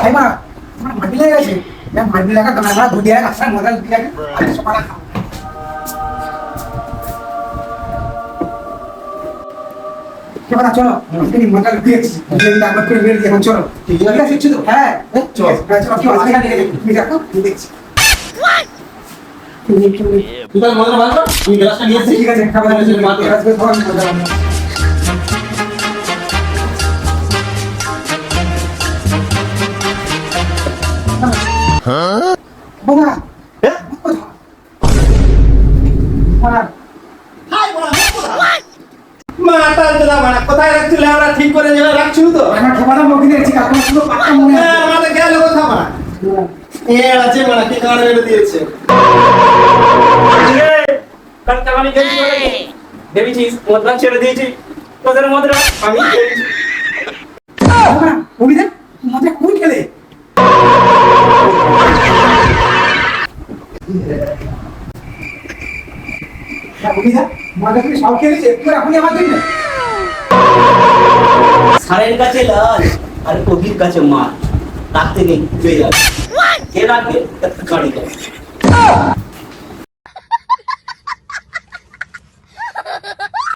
Ay mah, mati lagi sih. Yang mati lagi kenapa? Dia asal modal dia ada sekolah. Gimana চলো ini modal dia jadi dapat kuliah dia চলো ঠিক আছে চলো হ্যাঁ চলো চলো কি আছে এখানে তুমি দেখো দেখছি তুই তার মজা ভালো তুই গ্লাসটা নিয়ে ঠিক আছে খাবার জন্য মাটি আসবে তখন মজা হবে হ্যাঁ বাবা হ্যাঁ বাবা হাই বাবা মাতাল তোরা মানে কোথায় রাখছিলে আমরা ঠিক করে যেন রাখছিল তো আমার খবরটা মুখে দিয়েছি আপনি শুধু পাক্কা মনে আছে আমাদের গেল কথা মা এ আছে মানে কি কারণে এটা দিয়েছে কাল কামানি গেছি বলে দেবিছিস মদরা ছেড়ে দিয়েছি তোদের মদরা আমি খেয়েছি বাবা অভিদা মদরা কোন খেলে অভিদা মদরা কি সব খেলেছে একটু আপনি আমার জন্য সারের কাছে লাল আর কবির কাছে মাল রাখতে নেই পেয়ে যাবে কে রাখবে গাড়ি